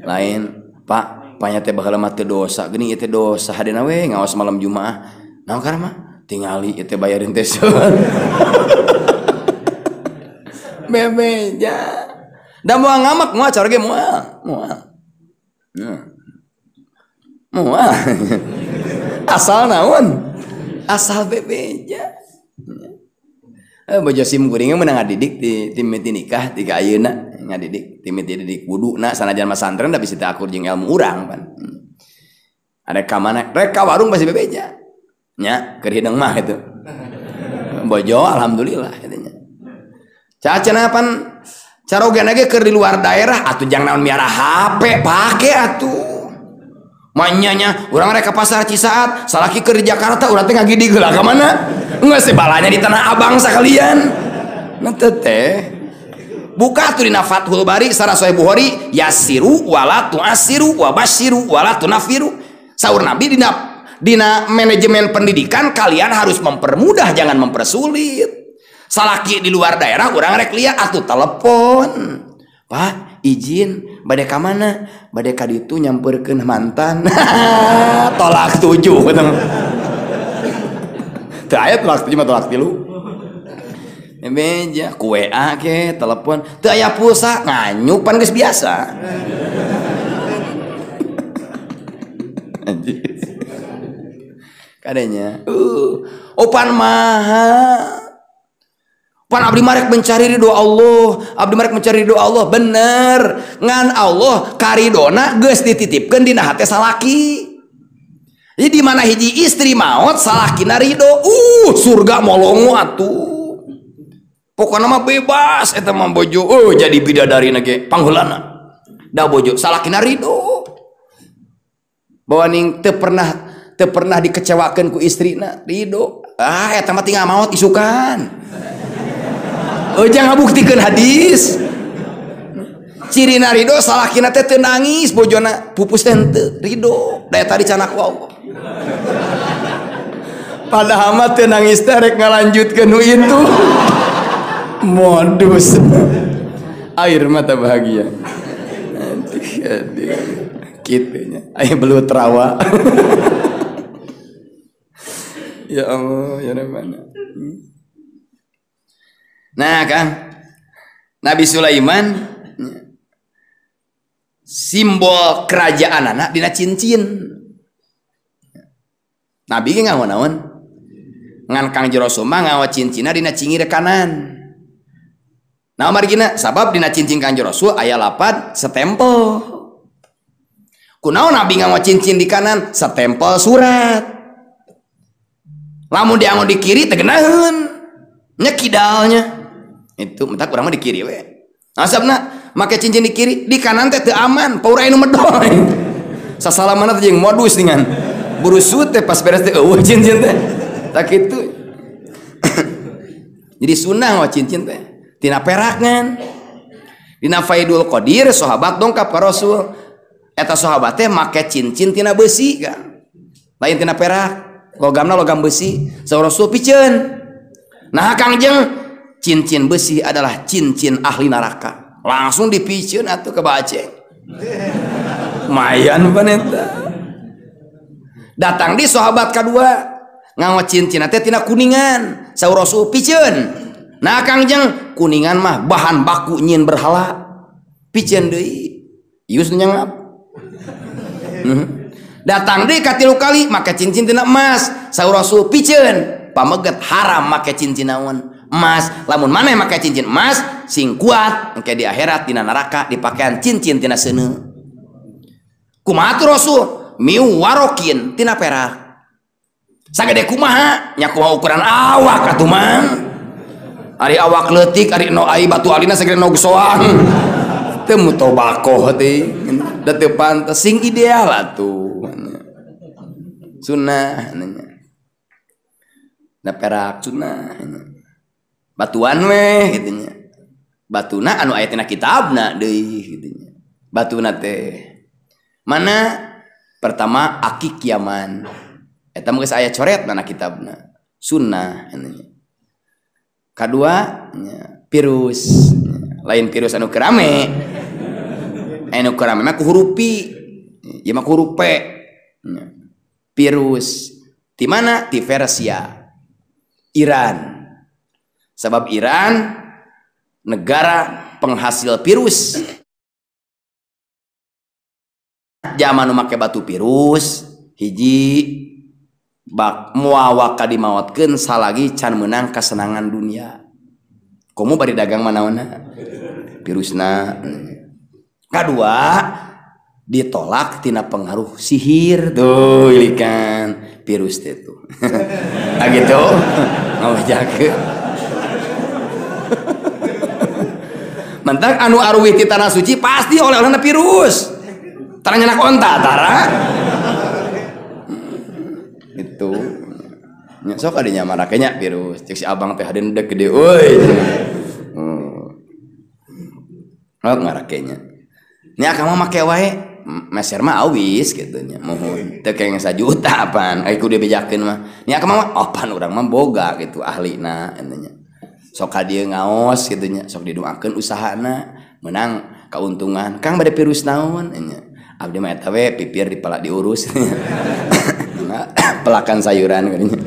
Lain, Pak, panya teh baheula mah teu dosa geuning ieu teh dosa hadena we ngawas malam Jumaah. Naon kana mah? Tingali ieu teh bayarin teh seun. Bebeja. Da moal ngamak moal caroge moal. Moal. Asal naon? Asal bebeja. Bojo sim kuring meunang ngadidik ti mimiti nikah ti ka ayeuna ngadidik ti mimiti didik wuduna sanajan mah santren da bisa teu akur jeung ilmu urang pan. Ada ka mana? Rek ka warung masih bebeja. Nya keur hideung mah itu. Bojo alhamdulillah katanya. Cacana pan carogan ge keur di luar daerah atuh jang naon miara HP pake atuh. Manyanya urang rek ka pasar Cisaat, salaki keur di Jakarta urang teh ngagidi geula ka mana? Geus balanya di Tanah Abang sakalian. Nah teh buka tuh dina Fathul Bari sareng Sahih Bukhari, yasiru wala tu'asiru wa basyiru wala tunafiru. Saur Nabi dina manajemen pendidikan kalian harus mempermudah jangan mempersulit. Salaki di luar daerah urang rek liat atuh telepon. Pak, izin bade ka mana? Bade ka ditu nyampeurkeun mantan. Tolak 7 gitu. Teu aya tolak 7 mah tolak 3. Meja ku WA ke telepon teu aya pulsa nganyuk pan geus biasa. Kadenya opan maha pan abdi marek mencari ridho Allah, abdi marek mencari ridho Allah bener ngan Allah karidona geus dititipkeun dina hate salaki. Jadi di mana hiji istri maot salakina ridho surga molongo atuh. Pokoknya mah bebas eta mah bojo jadi bidadari ge pangheulana. Da bojo salakina ridho. Bahwa ning teu pernah dikecewakeun ku istrina ridho. Eta mah tinggal maot isukan. Jangan ngabuktikeun hadis. Cirina ridho salakina teh teu nangis bojona pupus teh henteu ridho. Da eta dicanak ku Allah. Padahal mah teu nangis teh rek ngalanjutkeun nu itu. Modus air mata bahagia kitunya air belut rawa. Ya Allah ya mana. Nah kan Nabi Sulaiman simbol kerajaan anak dina cincin. Nabi ge ngawan-nawan ngan Kang Rasul mah ngawa cincina dina cingir kanan. Nah margina sabab dina cincin Kanjeng Rasul aya lapad setempel. Kunaon Nabi ngawa cincin di kanan setempel surat. Lamun dianggo di kiri teh geunaheun. Nya kidalnya. Itu mentak urang mah di kiri we. Asapna make cincin di kiri, di kanan teh teu aman, paurai nu medoy. Sasalamana teh jeung modus dengan burusut teh pas beres teh eueuh cincin teh. Tak kitu. Jadi sunah ngawa cincin teh. Tina perakngan dina Faidul Qadir sahabat dongkap ka Rasul eta sahabat teh make cincin tina besi kan lain tina perak logamna logam besi saur Rasul piceun nah Kangjeng cincin besi adalah cincin ahli neraka langsung dipiceun atuh ke Aceh mayan paneta datang di sahabat kadua ngawa cincin teh tina kuningan saur Rasul piceun. Nah Kangjeng kuningan mah bahan baku nyin berhala piceun deui ius nu nyangap. Datang deui katilu kali make cincin tina emas saur Rasul piceun pameget haram make cincin naon emas lamun maneh make cincin emas sing kuat engke di akhirat dina neraka dipakean cincin tina seuneu. Kumaha tu Rasul miu warokin tina perak sagede kumaha nya kumaha ukuran awak atuh mang. Ari awak leutik ari no ai batu alina sagede no gesoang teu muto bakoh teh da teu pantes sing ideal atuh sunah nya da perak sunah batuan we kitu nya batuna anu aya tina kitabna deui kitu nya batuna teh mana pertama akik yaman eta mah geus aya coretna kitabna sunnah nya. Kadua virus lain virus anu kerame mah ku huruf pi ya mah ku huruf p virus di mana di Persia Iran sebab Iran negara penghasil virus zaman nu make batu virus hiji bak muawak dimawatkeun salagi can menang kesenangan dunia komo bari dagang manaonna virusna. Kadua ditolak tina pengaruh sihir tuh ilikan virus itu. Nah gitu ngawajakeun. Mentak anu aruwih ti tanah suci pasti oleh-olehna virus. Tara nyanak onta tara. Itu. Nya sok ade nyamarake nya virus. Cek si abang teh hadeun dek gede euy. Oh ngarake nya. Nya akang mah make wae. Meser mah awis gitu nya. Mohon teu kenging 1 juta apaan. Ai kudu bejakeun mah. Nya akang mah apaan urang mah boga gitu ahlina enya. Sok ka dieu ngaos gitu nya. Sok didoakeun usahana menang keuntungan. Kang bade virus naon nya. Abdi mah eta we pipir dipala diurus. Pelakan sayuran katanya.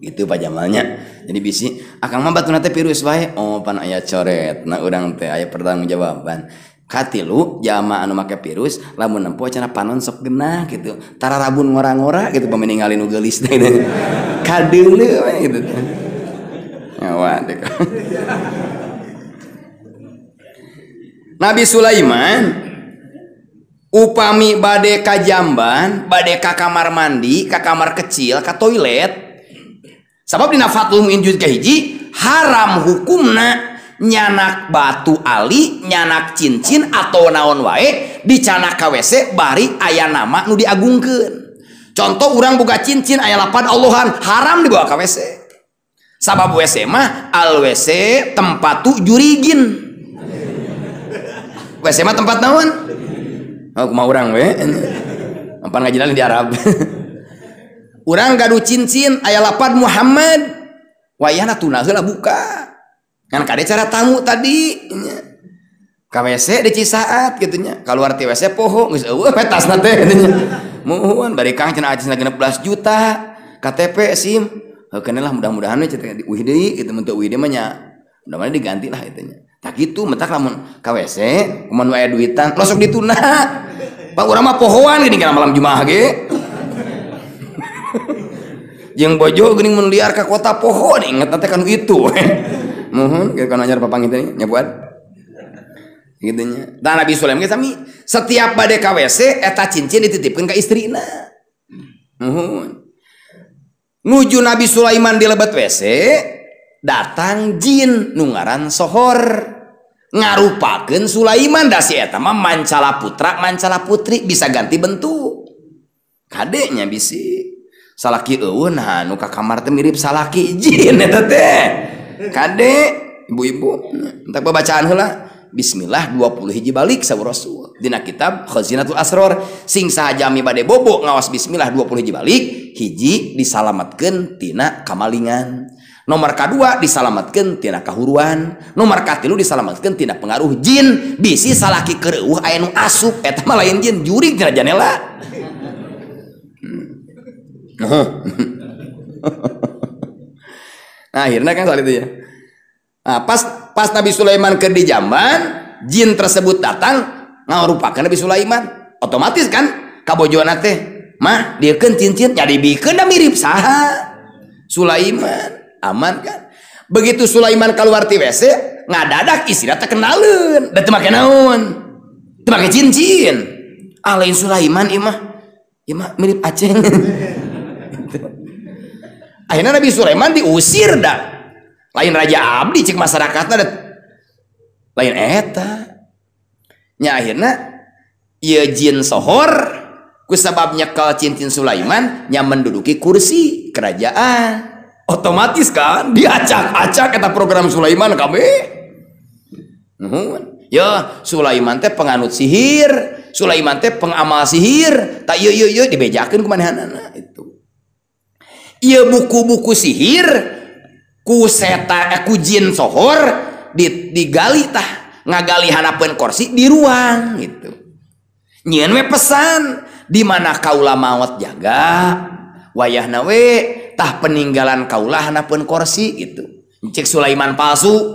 Itu Pak Jamalnya. Jadi bisi akang mah batuna teh virus wae. Oh pan aya coret. Nah urang teh aya pertanggungjawaban. Katilu jama anu make virus lamun nempo cenah panon sok genah gitu. Tara rabun ngora-ngora gitu pameninggalin nu geulis teh. Kadeuleu we gitu. Ngawa teh. Nabi Sulaiman upami bade ka jamban, bade ka kamar mandi, ka kamar kecil, ka toilet. Sabab dina Fathul Muin juz kahiji haram hukumna nyanak batu ali, nyanak cincin atau naon wae dicanak ka WC bari aya nama nu diagungkeun. Contoh urang boga cincin aya lapad Allahan haram dibawa ka WC. Sabab WC mah al WC tempatu jurigin. WC mah tempat naon? Oh kumaha urang we? Ampan ngajina di Arab. Urang gaduh cincin aya lapad Muhammad. Wayahna tuna heula buka. Kan kade cara tamu tadi ka WC di Cisaat gitu nya. Kaluar ti WC poho geus eueuh petasna teh gitu nya. Muhun bari Kang cenah acisna 16 juta. KTP SIM. Heukeun lah mudah-mudahan we cenah diuih deui gitu mun teu uih deui mah nya. Mudah-mudahan diganti lah itu nya. Tak gitu mentak lamun ka WC kumaha aya duitan losok dituna. Pak urang mah pohoan geuning kana malam Jumaah ge. Jeung bojo geuning mun liar ka kota poho inget teh kan itu. Mohon kana anyar papangih teh nyabuan. Kitu nya. Tah Nabi Sulaiman ge sami setiap bade ka WC eta cincin dititipkeun ka istrina. Mohon. Nuju Nabi Sulaiman di lebet WC datang jin nu ngaran Sohor ngarupakeun Sulaiman da si eta mah mancala putra mancala putri bisa ganti bentuk. Kadenya bisi salaki eueuh nah nu ka kamar teh mirip salaki jin eta teh. Kade ibu-ibu entak babacaan heula bismillah 20 hiji balik saur Rasul dina kitab Khazinatul Asrar sing sahajami bade bobo ngawas bismillah 20 hiji balik hiji disalamatkeun tina kamalingan, nomor kadua disalamatkeun tina kahuruan, nomor katilu disalamatkeun tina pengaruh jin bisi salaki kereueuh aya nu asup eta mah lain jin jurig tina janela. Nah, akhirnya kan soal itu ya. Nah, pas Nabi Sulaiman ke di jamban, jin tersebut datang ngarupakeun Nabi Sulaiman. Otomatis kan kabojoana teh, mah diekeun cincin nya dibikeun da mirip saha? Sulaiman. Aman kan? Begitu Sulaiman keluar ti WC, ngadadak istrina teh kenaleun, da teu make naon? Teu make cincin. Ah lain Sulaiman ieu mah mirip Aceh. Akhirnya Nabi Sulaiman diusir dah. Lain Raja Abdi cik masyarakatnya dah. Lain eta. Nya akhirnya ieu jin Sohor kusabab nyekel cincin Sulaiman nya menduduki kursi kerajaan. Otomatis kan diacak-acak eta program Sulaiman kabeh. Ya Sulaiman teh penganut sihir, Sulaiman teh pengamal sihir. Tak ieu dibejakeun ku manehanana itu. Ieu buku-buku sihir ku jin Sohor digali tah ngagali hanapeun kursi di ruang gitu. Nyieun we pesan di mana kaula maot jaga wayahna we tah peninggalan kaula hanapeun kursi gitu. Cek Sulaiman palsu.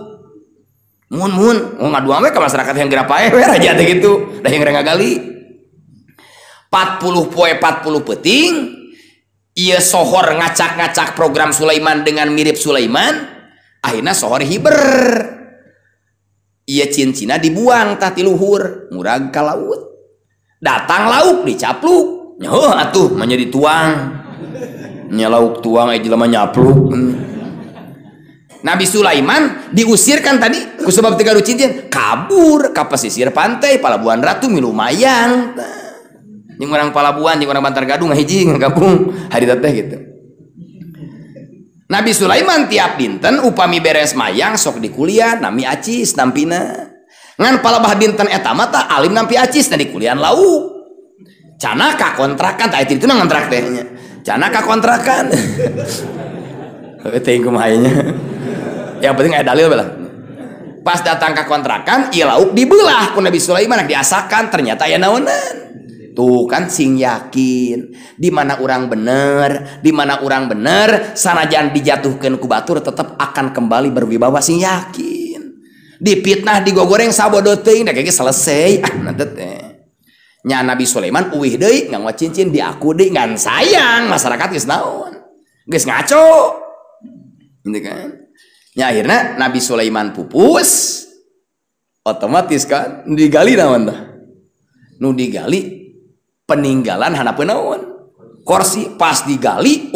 Mun ngaduang we ka masyarakat yang gerapae we raja teh gitu. Da yang ngagali 40 poe 40 peuting. Ia Sohor ngacak-ngacak program Sulaiman dengan mirip Sulaiman. Akhirnya Sohor hiber. Ia cincina dibuang tah ti luhur, murag ka laut. datang lauk dicapluk nyoh atuh menjadi tuang nyalauk tuang jelema nyapluk. Nabi Sulaiman diusirkan tadi ku sebab tiga cincin kabur ke pesisir pantai Palabuhan Ratu lumayan jeung urang Palabuhan jeung urang Bantar Gadung hiji ngagabung hari teh gitu. Nabi Sulaiman tiap dinten upami beres mayang sok di kuliah nami acis nampina ngan palabah dinten eta mah alim nampi acis na di kuliah lauk cana ka kontrakan tah itu mah ngontrak teh nya cana ka kontrakan teh kumaha nya yang penting ada dalil belah. Pas datang ke kontrakan ieu lauk dibelah ku Nabi Sulaiman diasakan ternyata aya naonan. Tuh kan sing yakin di mana orang bener sanajan dijatuhkeun ku batur tetap akan kembali berwibawa sing yakin. Dipitnah digogoreng sabodo teuing da geus selesai nanti teh. Nya Nabi Sulaiman uwih deui nganggo cincin diaku deui ngan sayang masyarakat geus naon. Geus ngaco. Gitu kan? Ya akhirnya Nabi Sulaiman pupus otomatis kan digali naon tah nu digali peninggalan hanapeun naon kursi pas digali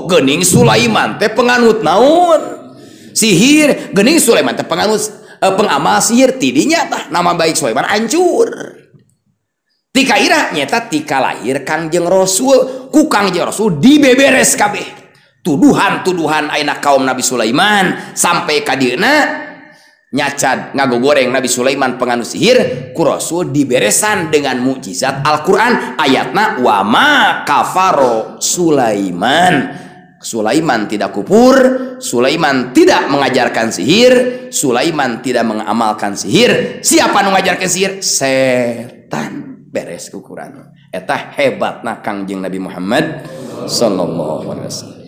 geuning Sulaiman teh penganut naon sihir geuning Sulaiman teh penganut pengamal sihir tidinya tah nama baik Sulaiman hancur tika ira nyata tika lahir Kangjeng Rasul ku Kangjeng Rasul dibeberes kabeh tuduhan-tuduhan ayeuna kaum Nabi Sulaiman sampai ka dieuna nyacad ngagogoreng Nabi Sulaiman penganut sihir ku Rasul diberesan dengan mukjizat Al-Qur'an ayatna wa ma kafaro Sulaiman tidak kufur Sulaiman tidak mengajarkan sihir Sulaiman tidak mengamalkan sihir siapa nu ngajarkan sihir setan beres ku Quran eta hebatna Kangjeng Nabi Muhammad sallallahu alaihi wasallam.